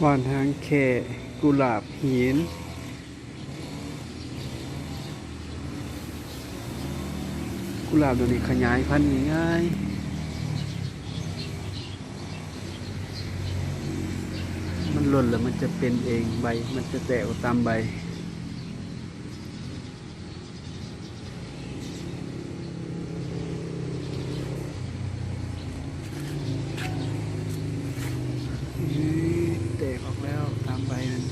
วานหางแค่กุหลาบหินกุหลาบตัวนี้ขยายพันธุ์ง่ายมันหล่นแล้วมันจะเป็นเองใบมันจะแตกตามใบแตกออกแล้วตามใบมัน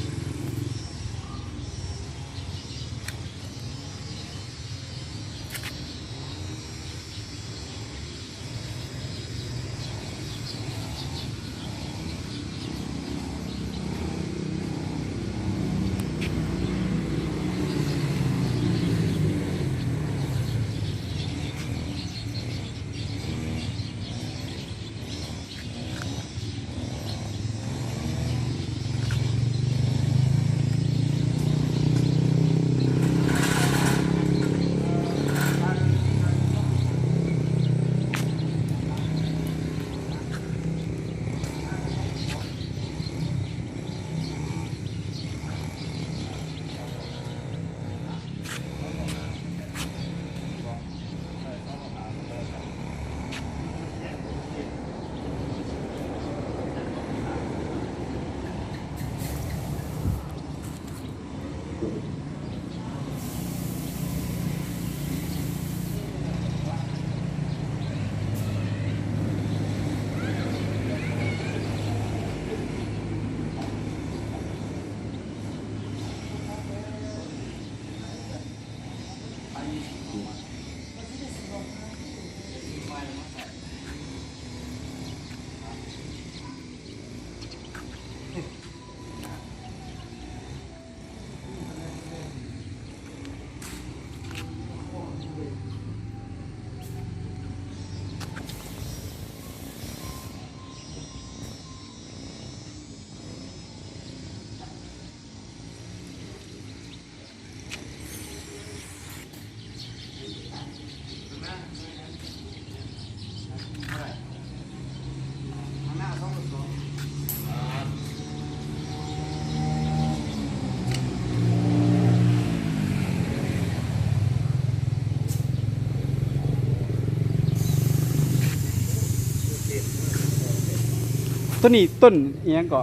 ต้นนี้ต้นเอียงก็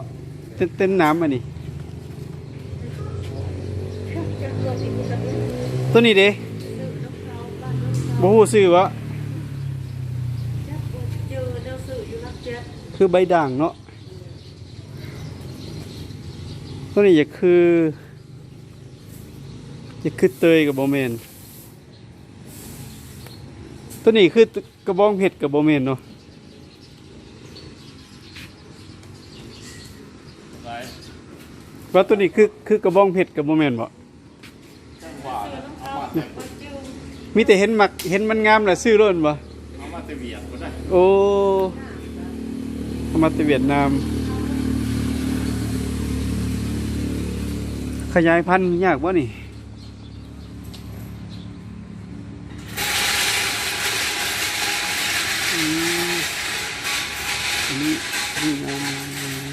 เต้นน้ำอันนี้ต้นนี้เด้บ่ฮู้ชื่อวะคือใบด่างเนาะต้นนี้จะคือเตยกับบ่แม่นต้นนี้คือกระบองเพชรกับบ่แม่นเนาะว่าตัวนี้คือกระบองเพชรกับโมเมนต์บ่มีแต่เห็นมันงามแหละซื้อล้นบ่เอามาแต่เวียดบ่ได้โอ้เอามาแต่เวียดนามขยายพันธุ์ยากบ่นี่อันนี้งาม